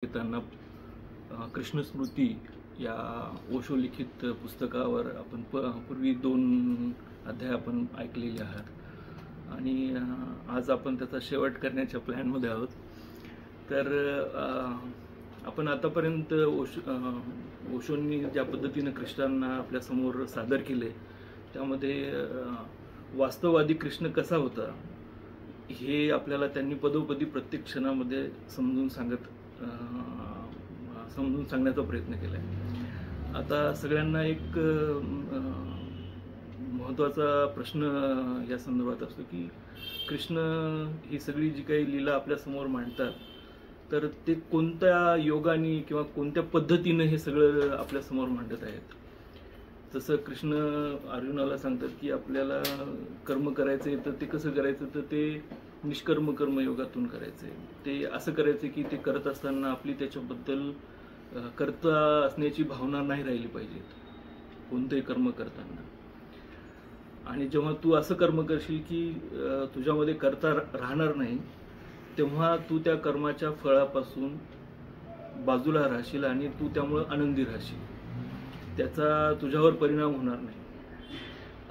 पितांना कृष्ण स्मृती या ओशो लिखित पुस्तकावर आपण पूर्वी 2 अध्याय आपण ऐकलेले आहात आणि आज आपण त्याचा शेवट करण्याच्या प्लॅनमध्ये आहोत. तर आपण आतापर्यंत ओशोंनी ज्या पद्धतीने कृष्णांना आपल्यासमोर सादर केले त्यामध्ये वास्तववादी कृष्ण कसा होता हे आपल्याला त्यांनी पदोपदी प्रत्येक क्षणामध्ये समजून सांगण्याचा प्रयत्न केला आहे. आता सगळ्यांना एक महत्त्वाचा प्रश्न या संदर्भात असतो की कृष्ण ही सगळी जी काही लीला आपल्यासमोर मांडतात तर ते कोणत्या योगाने किंवा कोणत्या पद्धतीने हे सगळं आपल्यासमोर मांडत आहेत. जसं कृष्ण अर्जुनाला सांगतात की आपल्याला कर्म करायचे तर ते कसं करायचं तर ते निष्कर्म कर्मयोगातून करायचे. ते असं करायचे की ते करत असताना आपली त्याच्याबद्दल कर्ता असण्याची भावना नाही राहिली पाहिजे कोणतेही कर्म करताना. आणि जेव्हा तू असं कर्म करशील की तुझ्यामध्ये कर्ता राहणार नाही तेव्हा तू त्या कर्माच्या फळापासून बाजूला राहशील आणि तू त्यामुळे आनंदी राहशील, त्याचा तुझ्यावर परिणाम होणार नाही.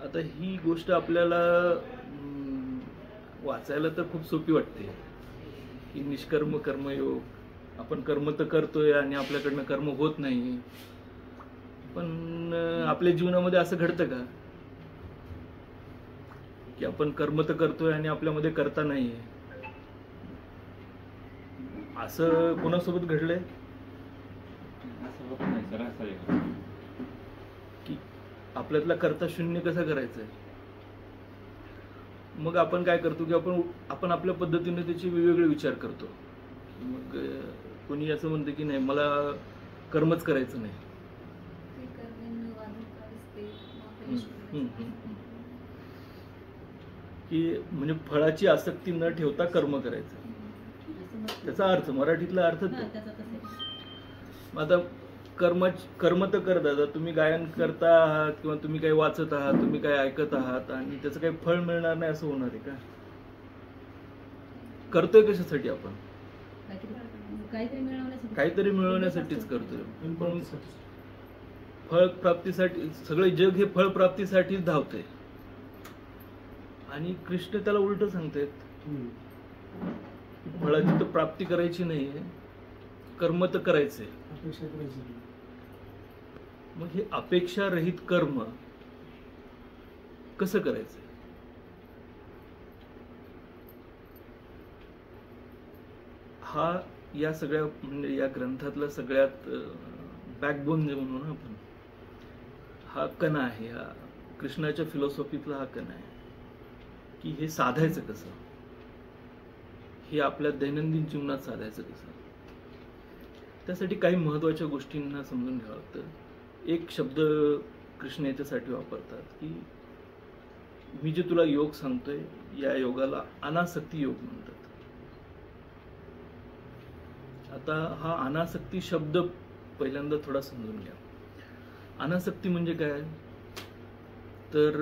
आता ही गोष्ट आपल्याला वाचायला तर खूप सोपी वाटते की निष्कर्म कर्मयोग, आपण कर्म तर करतोय आणि आपल्याकडनं कर्म होत नाही. पण आपल्या जीवनामध्ये असं घडतं का की आपण कर्म तर करतोय आणि आपल्यामध्ये कर्ता नाहीये? असं कोणासोबत घडलंय की आपल्यातला कर्ता शून्य कसा करायचा आहे? मग आपण काय करतो की आपण आपल्या पद्धतीने त्याचे वेगवेगळे विचार करतो. मग कोणी असं म्हणतं की नाही मला कर्मच करायचं नाही, की म्हणजे फळाची आसक्ती न ठेवता कर्म करायचं. त्याचा अर्थ मराठीतला अर्थ आता कर्म तर करत आता तुम्ही गायन करता आहात किंवा तुम्ही काही वाचत आहात, तुम्ही काही ऐकत आहात आणि त्याचं काही फळ मिळणार नाही असं होणार आहे का? करतोय कशासाठी आपण? काहीतरी मिळवण्यासाठीच करतोय. पण फळ प्राप्तीसाठी सगळे जग हे फळ प्राप्तीसाठीच धावतंय आणि कृष्ण त्याला उलट सांगतायत फळाची तर प्राप्ती करायची नाहीये, कर्म तर करायचंय. मग हे अपेक्षा रहित कर्म कसं करायचंय? हा या सगळ्या म्हणजे या ग्रंथातला सगळ्यात बॅकबोन जे म्हणू ना आपण, हा कणा आहे. हा कृष्णाच्या फिलॉसॉफीतला हा कणा आहे की हे साधायचं कसं, हे आपल्या दैनंदिन जीवनात साधायचं कसं. त्यासाठी काही महत्त्वाच्या गोष्टींना समजून घ्यावं लागतं. एक शब्द कृष्ण याच्यासाठी वापरतात की मी जे तुला योग सांगतोय या योगाला अनासक्ती योग म्हणतात. आता हा अनासक्ती शब्द पहिल्यांदा थोडा समजून घ्या. अनासक्ती म्हणजे काय तर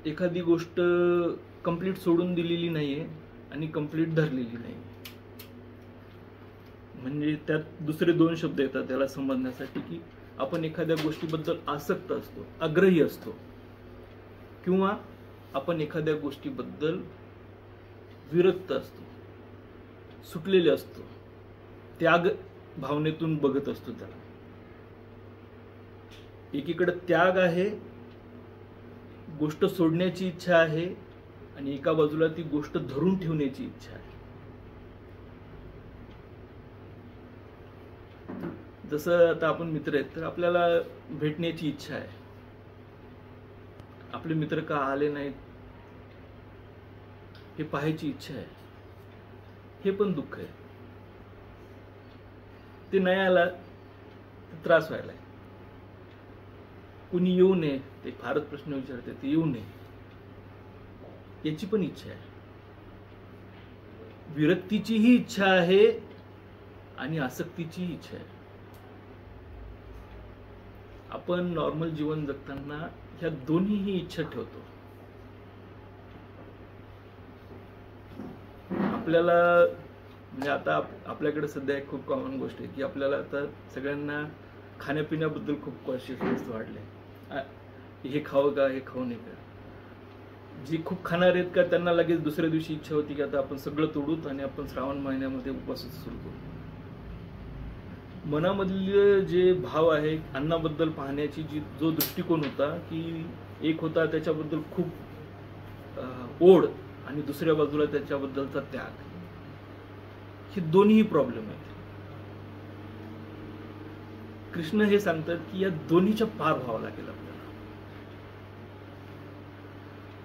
एखादी गोष्ट कंप्लीट सोडून दिलेली नाहीये आणि कंप्लीट धरलेली नाही. म्हणजे त्यात दुसरे 2 शब्द येतात त्याला समजण्यासाठी की आपण एखाद्या गोष्टीबद्दल आसक्त असतो, आग्रही असतो, किंवा आपण एखाद्या गोष्टीबद्दल विरक्त असतो, सुटलेले असतो, त्याग भावनेतून बघत असतो त्याला. एकीकडे त्याग आहे, गोष्ट सोडण्याची इच्छा आहे आणि एका बाजूला ती गोष्ट धरून ठेवण्याची इच्छा आहे. जसं आता आपण मित्र आहेत तर आपल्याला भेटण्याची इच्छा आहे, आपले मित्र का आले नाहीत हे पाहायची इच्छा आहे, हे पण दुःख आहे. ते नाही आला तर त्रास व्हायलाय. कुणी येऊ नये, ते फारच प्रश्न विचारते, ते येऊ नये याची पण इच्छा आहे. विरक्तीचीही इच्छा आहे आणि आसक्तीचीही इच्छा आहे. आपण नॉर्मल जीवन जगताना ह्या दोन्हीही इच्छा ठेवतो. आपल्याला म्हणजे आता आपल्याकडे सध्या एक खूप कॉमन गोष्ट आहे की आपल्याला आता सगळ्यांना खाण्यापिण्याबद्दल खूप कॉन्शियसनेस वाढले. हे खावं का, हे खाऊ नये का. जी खूप खाणार आहेत का त्यांना लगेच दुसऱ्या दिवशी इच्छा होती की आता आपण सगळं तोडूत आणि आपण श्रावण महिन्यामध्ये उपवासच सुरू करू. मनामधले जे भाव आहे अन्नाबद्दल पाहण्याची जो दृष्टिकोन होता की एक होता त्याच्याबद्दल खूप ओढ आणि दुसऱ्या बाजूला त्याच्याबद्दलचा त्याग, हे दोन्ही प्रॉब्लेम आहेत. कृष्ण हे सांगतात की या दोन्हीच्या पार व्हावं लागेल आपल्याला.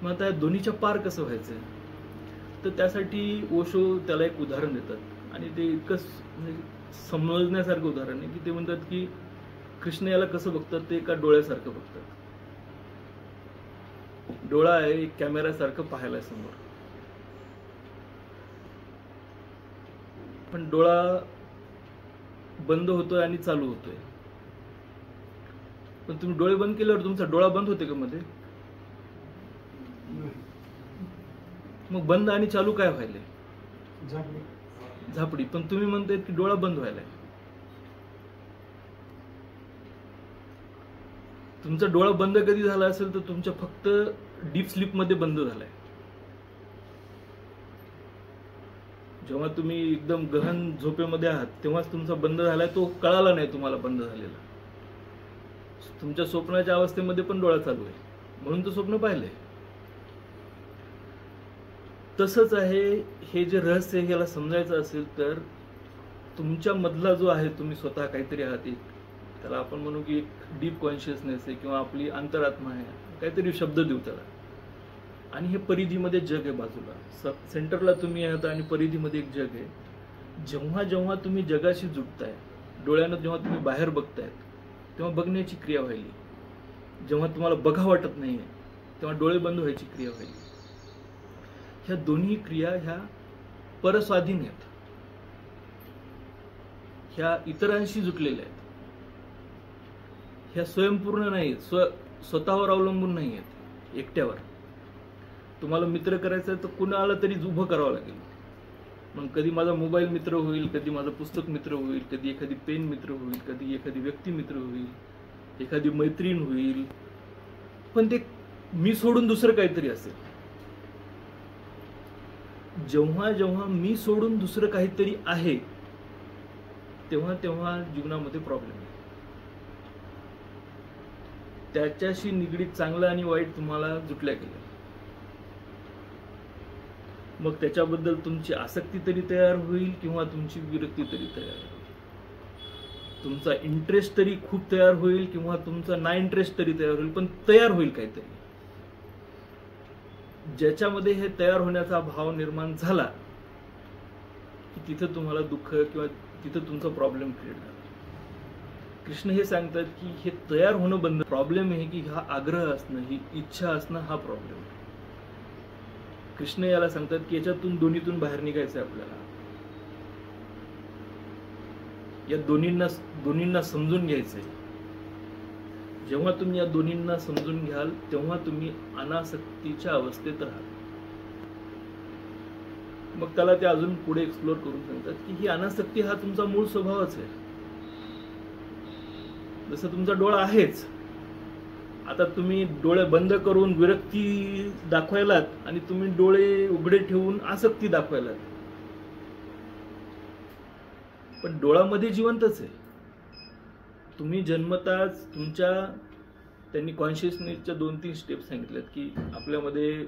मग आता या दोन्हीच्या पार कसं व्हायचंय, तर त्यासाठी ओशो त्याला एक उदाहरण देतात आणि ते इतकं समजण्यासारखं उदाहरण आहे की ते म्हणतात की कृष्ण याला कसं बघतात, ते एका डोळ्यासारखं बघतात. डोळा आहे एक कॅमेऱ्यासारखं पाहायला समोर, पण डोळा बंद होतोय आणि चालू होतोय. पण तुम्ही डोळे बंद केल्यावर तुमचा डोळा बंद होते का मध्ये? मग बंद आणि चालू काय व्हायले? झापडी. पण तुम्ही म्हणताय की डोळा बंद व्हायलाय. तुमचा डोळा बंद कधी झाला असेल तर तुमच्या फक्त डीप स्लीप मध्ये बंद झालाय. जेव्हा तुम्ही एकदम गहन झोपेमध्ये आहात तेव्हाच तुमचा बंद झालाय, तो कळाला नाही तुम्हाला बंद झालेला. तुमच्या स्वप्नाच्या अवस्थेमध्ये पण डोळा चालू आहे म्हणून तो स्वप्न पाहिलंय. तसंच आहे हे जे रहस्य आहे, याला समजायचं असेल तर तुमच्या मधला जो आहे, तुम्ही स्वतः काहीतरी आहात, एक त्याला आपण म्हणू की एक डीप कॉन्शियसनेस आहे किंवा आपली अंतरात्मा आहे, काहीतरी शब्द देऊ त्याला. आणि हे परिधीमध्ये जग आहे बाजूला, सेंटरला तुम्ही आहात आणि परिधीमध्ये एक जग आहे. जेव्हा जेव्हा तुम्ही जगाशी जुटताय, डोळ्यानं जेव्हा तुम्ही बाहेर बघतायत तेव्हा बघण्याची क्रिया व्हायली. जेव्हा तुम्हाला बघा वाटत नाहीये तेव्हा डोळे बंद व्हायची क्रिया व्हायली. ह्या दोन्ही क्रिया ह्या परस्वाधीन आहेत, ह्या इतरांशी जुटलेल्या आहेत, ह्या स्वयंपूर्ण नाहीत, स्वतःवर अवलंबून नाही आहेत, एकट्यावर. तुम्हाला मित्र करायचं तर कुणाला तरी उभं करावं लागेल. मग कधी माझा मोबाईल मित्र होईल, कधी माझं पुस्तक मित्र होईल, कधी एखादी पेन मित्र होईल, कधी एखादी व्यक्ती मित्र होईल, एखादी मैत्रीण होईल, पण ते मी सोडून दुसरं काहीतरी असेल. जेव्हा जेव्हा मी सोडून दुसरं काहीतरी आहे तेव्हा तेव्हा जीवनामध्ये प्रॉब्लेम आहे. त्याच्याशी निगडीत चांगलं आणि वाईट तुम्हाला जुटल्या गेलं, मग त्याच्याबद्दल तुमची आसक्ती तरी तयार होईल किंवा तुमची विरक्ती तरी तयार होईल. तुमचा इंटरेस्ट तरी खूप तयार होईल किंवा तुमचा ना इंटरेस्ट तरी तयार होईल, पण तयार होईल काहीतरी. ज्याच्यामध्ये हे तयार होण्याचा भाव निर्माण झाला की तिथं तुम्हाला दुःख किंवा तिथं तुमचा प्रॉब्लेम क्रिएट झाला. कृष्ण हे सांगतात की हे तयार होणं बंद. प्रॉब्लेम आहे की हा आग्रह असणं, ही इच्छा असणं, हा प्रॉब्लेम आहे. कृष्ण याला सांगतात की याच्यातून दोन्हीतून बाहेर निघायचं आपल्याला. या दोन्हींना समजून घ्यायचंय. जेव्हा तुम्ही या दोन्हींना समजून घ्याल तेव्हा तुम्ही अनासक्तीच्या अवस्थेत राहाल. मग त्याला ते अजून पुढे एक्सप्लोर करून सांगतात की ही अनासक्ती हा तुमचा मूळ स्वभावच आहे. जसं तुमचा डोळा आहेच, आता तुम्ही डोळे बंद करून विरक्ती दाखवायलात आणि तुम्ही डोळे उघडे ठेवून आसक्ती दाखवायलात, पण डोळामध्ये जिवंतच आहे. तुम्ही जन्मताच तुमच्या, त्यांनी कॉन्शियसनेसच्या 2-3 स्टेप सांगितल्यात की आपल्यामध्ये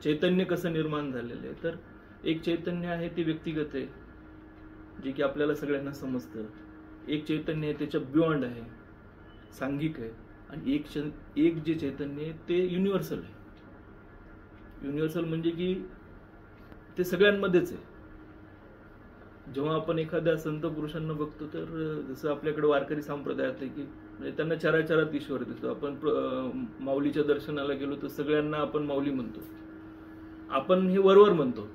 चैतन्य कसं निर्माण झालेलं आहे. तर एक चैतन्य आहे ते व्यक्तिगत आहे, जे की आपल्याला सगळ्यांना समजतं. एक चैतन्य आहे त्याच्या बियॉन्ड आहे, सांघिक आहे. आणि एक जे चैतन्य आहे ते युनिव्हर्सल आहे. युनिव्हर्सल म्हणजे की ते सगळ्यांमध्येच आहे. जेव्हा आपण एखाद्या संत पुरुषांना बघतो तर जसं आपल्याकडे वारकरी संप्रदायात आहे की म्हणजे त्यांना चराचरात ईश्वर दिसतो. आपण माऊलीच्या दर्शनाला गेलो तर सगळ्यांना आपण माऊली म्हणतो. आपण हे वरवर म्हणतो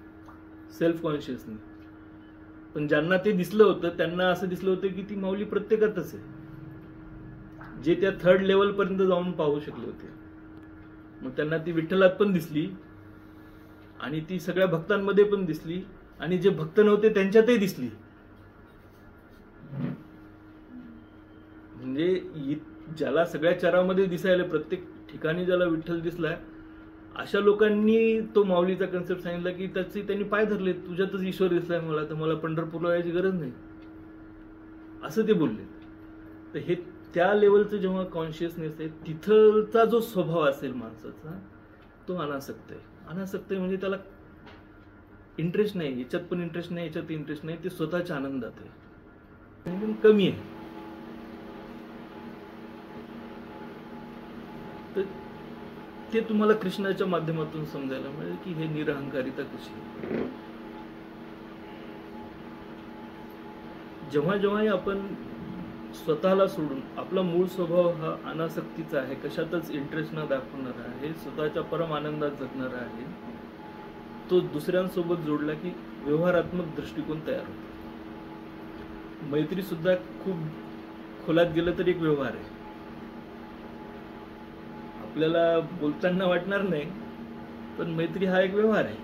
सेल्फ कॉन्शियसने, पण ज्यांना ते दिसलं होतं त्यांना असं दिसलं होतं की ती माऊली प्रत्येकातच आहे, जे त्या 3rd लेवल पर्यंत जाऊन पाहू शकले होते. मग त्यांना ती विठ्ठलात पण दिसली आणि ती सगळ्या भक्तांमध्ये पण दिसली आणि जे भक्त नव्हते त्यांच्यातही दिसली. म्हणजे ज्याला सगळ्या चरामध्ये दिसायला, प्रत्येक ठिकाणी ज्याला विठ्ठल दिसलाय, अशा लोकांनी तो माऊलीचा कन्सेप्ट सांगितला की त्यांनी पाय धरले, तुझ्यातच ईश्वर दिसलाय मला, तर मला पंढरपूरला यायची गरज नाही, असं ते बोलले. तर हे त्या लेवलचं जेव्हा कॉन्शियसनेस आहे, तिथलचा जो स्वभाव असेल माणसाचा, तो अनासक्त आहे. अनासक्त आहे म्हणजे त्याला इंटरेस्ट नाही, याच्यात पण इंटरेस्ट नाही, याच्यात इंटरेस्ट नाही, ते स्वतःच्या आनंदात आहे, कमी आहे. तर ते तुम्हाला कृष्णाच्या माध्यमातून समजायला मिळेल की हे निरहंकारिता कशी. जेव्हा जेव्हाही आपण स्वतःला सोडून, आपला मूळ स्वभाव हा अनासक्तीचा आहे, कशातच इंटरेस्ट न दाखवणारा आहे, स्वतःच्या परम आनंदात जगणारा आहे, तो दुसऱ्यांसोबत जोडला की व्यवहारात्मक दृष्टिकोन तयार होतो. मैत्री सुद्धा खूप खोलात गेलं तर एक व्यवहार आहे. आपल्याला बोलताना वाटणार नाही, पण मैत्री हा एक व्यवहार आहे.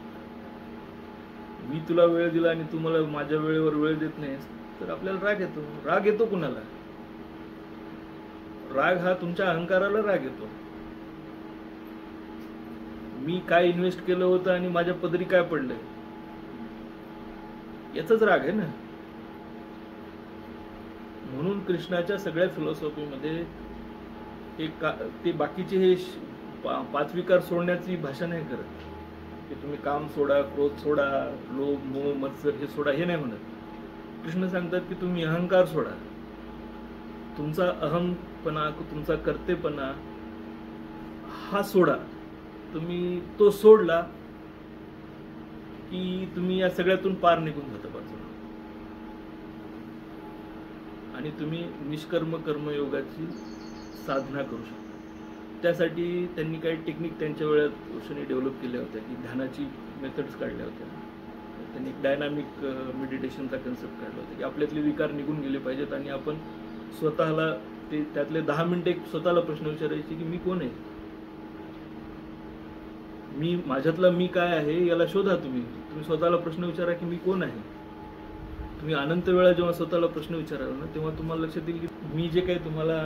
मी तुला वेळ दिला आणि तू मला माझ्या वेळेवर वेळ देत नाहीस, तर आपल्याला राग येतो. राग येतो कुणाला? राग हा तुमच्या अहंकाराला राग येतो. मी काय इन्व्हेस्ट केलं होतं आणि माझ्या पदरी काय पडलंय, याचाच राग आहे ना. म्हणून कृष्णाच्या सगळ्या फिलॉसॉफीमध्ये ते बाकीचे हे 5 विकार सोडण्याची भाषा नाही करत की तुम्ही काम सोडा, क्रोध सोडा, लोभ, मोह, मत्सर हे सोडा, हे नाही म्हणत. कृष्ण सांगतात की तुम्ही अहंकार सोडा. तुमचा अहमपणा, तुमचा कर्तेपणा हा सोडा. तुम्ही तो सोडला की तुम्ही या सगळ्यातून पार निघून जाता बाजूला, आणि तुम्ही निष्कर्म कर्मयोगाची साधना करू शकता. त्यासाठी त्यांनी काही टेक्निक त्यांच्या वेळात डेव्हलप केल्या होत्या, की ध्यानाची मेथड्स काढल्या होत्या. त्यांनी डायनामिक मेडिटेशनचा कन्सेप्ट काढला होता की आपल्यातले विकार निघून गेले पाहिजेत आणि आपण स्वतःला त्यातले 10 मिनिटे स्वतःला प्रश्न विचारायचे की मी कोण आहे, माझ्यातला मी काय आहे याला शोधा. तुम्ही स्वतःला प्रश्न विचारा की मी कोण आहे. तुम्ही अनंत वेळा जेव्हा स्वतःला प्रश्न विचाराल ना, तेव्हा तुम्हाला लक्षात येईल की मी जे काही तुम्हाला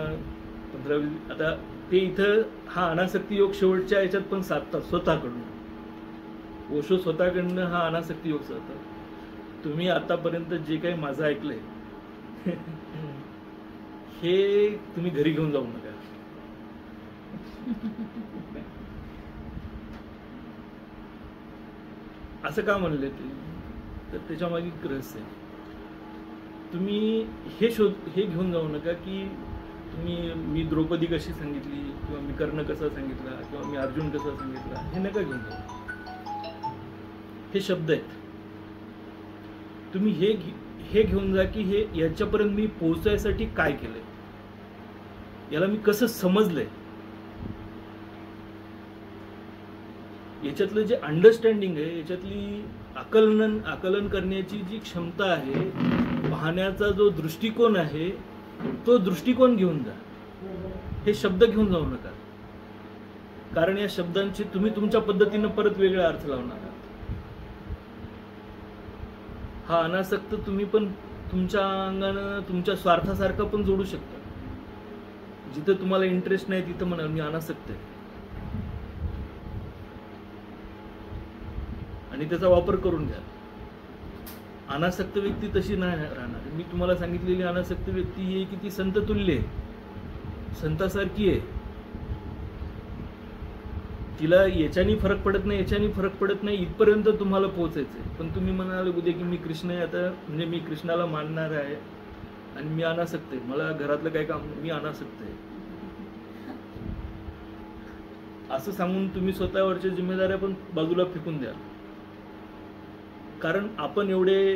15-20 आता ते इथं हा अनासक्ती योग शेवटच्या याच्यात पण साधतात स्वतःकडून. ओशो स्वतःकडनं हा अनासक्ती योग साधतात. तुम्ही आतापर्यंत जे काही माझं ऐकलंय हे तुम्ही घरी घेऊन जाऊ नका. असं का म्हणले ते? तर त्याच्या मागे एक रहस्य आहे. तुम्ही हे घेऊन जाऊ नका की मी द्रौपदी कशी सांगितली, किंवा मी कर्ण कसा सांगितला, किंवा मी अर्जुन कसा सांगितला, हे नका घेऊन जाऊ. हे शब्द आहेत. तुम्ही हे घेऊन जा की हे याच्यापर्यंत मी पोहोचायसाठी काय केलंय, याला मी कसं समजलंय, याच्यातलं जे अंडरस्टँडिंग आहे, याच्यातली आकलन करण्याची जी क्षमता आहे, पाहण्याचा जो दृष्टिकोन आहे, तो दृष्टिकोन घेऊन जा. हे शब्द घेऊन जाऊ नका, कारण या शब्दांची तुम्ही तुमच्या पद्धतीनं परत वेगळा अर्थ लावणार आहात. हा अनासक्त तुम्ही पण तुमच्या अंगानं तुमच्या स्वार्थासारखा पण जोडू शकता. जिथं तुम्हाला इंटरेस्ट नाही तिथं म्हणा मी अनासक्त आहे, आणि त्याचा वापर करून घ्या. अनासक्त व्यक्ती तशी नाही राहणार. मी तुम्हाला सांगितलेली अनासक्त व्यक्ती ही आहे की ती संत तुल्य आहे, संतासारखी आहे. तिला याच्यानी फरक पडत नाही, याच्यानी फरक पडत नाही, इथपर्यंत तुम्हाला पोहोचायचंय. पण तुम्ही म्हणाले उद्या की मी कृष्ण आहे, आता म्हणजे मी कृष्णाला मानणार आहे आणि मी अनासक्त आहे, मला घरातलं काय काम, मी अनासक्त आहे, असं सांगून तुम्ही स्वतःवरच्या जिम्मेदाऱ्या पण बाजूला फेकून द्या. कारण आपण एवढे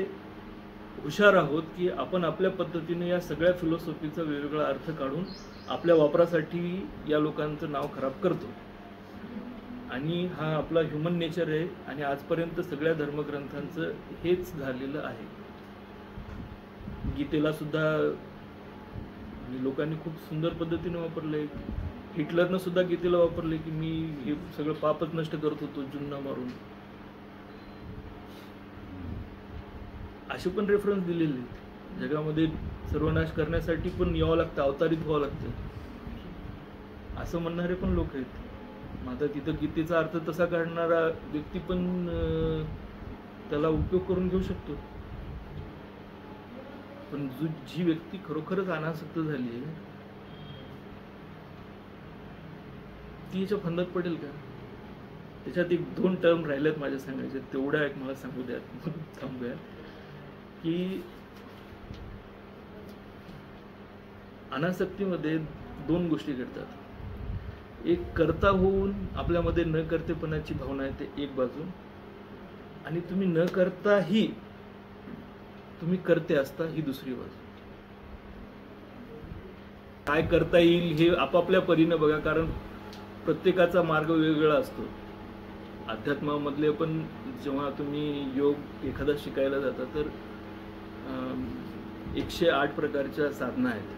हुशार आहोत की आपण आपल्या पद्धतीने या सगळ्या फिलॉसॉफीचा वेगवेगळा अर्थ काढून आपल्या वापरासाठी या लोकांचं नाव खराब करतो. आणि हा आपला ह्युमन नेचर आहे, आणि आजपर्यंत सगळ्या धर्मग्रंथांचं हेच झालेलं आहे. गीतेला सुद्धा लोकांनी खूप सुंदर पद्धतीने वापरलंय. हिटलरनं सुद्धा गीतेला वापरलंय की मी हे सगळं पापच नष्ट करत होतो जुन्ना मारून. असे पण रेफरन्स दिलेले आहेत. जगामध्ये सर्वनाश करण्यासाठी पण यावं लागतं, अवतारित व्हावं लागतं असं म्हणणारे पण लोक आहेत. मग आता तिथं गीतेचा अर्थ तसा काढणारा व्यक्ती पण त्याला उपयोग करून घेऊ शकतो. पण जी व्यक्ती खरोखरच अनासक्त झाली आहे ती याच्या फंदात पडेल का? त्याच्यात एक 2 टर्म राहिल्यात माझ्या सांगायचे, तेवढ्या एक मला सांगू द्यात, थांबूया. की अनासक्तीमध्ये 2 गोष्टी घडतात. एक कर्ता होऊन आपल्यामध्ये न कर्तेपणाची भावना येते एक बाजू, आणि तुम्ही न करताही तुम्ही करते असता ही दुसरी बाजू. काय करता येईल हे आपापल्या परीने बघा, कारण प्रत्येकाचा मार्ग वेगवेगळा असतो. अध्यात्मामधले पण जेव्हा तुम्ही योग एखादा शिकायला जाता तर 108 प्रकारच्या साधना आहेत.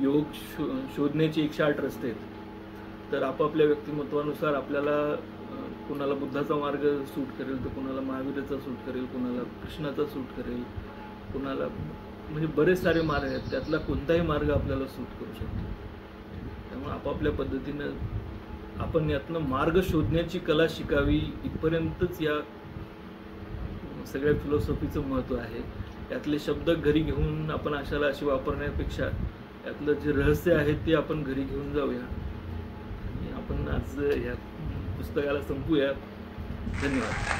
योग शोधण्याचे 108 रस्ते आहेत. तर आपापल्या व्यक्तिमत्वानुसार आपल्याला कोणाला बुद्धाचा मार्ग सूट करेल तर कोणाला महावीराचा सूट करेल, कोणाला कृष्णाचा सूट करेल, कोणाला म्हणजे बरेच सारे मार्ग आहेत. त्यातला कोणताही मार्ग आपल्याला सूट करू शकतो. त्यामुळे आपापल्या पद्धतीनं आपण यातनं मार्ग शोधण्याची कला शिकावी, इथपर्यंतच या सगळ्या फिलॉसॉफीचं महत्त्व आहे. यातले शब्द घरी घेऊन आपण अशाला अशी वापरण्यापेक्षा यातलं जे रहस्य आहे ते आपण घरी घेऊन जाऊया. आणि आपण आज या पुस्तकाला संपूया. धन्यवाद.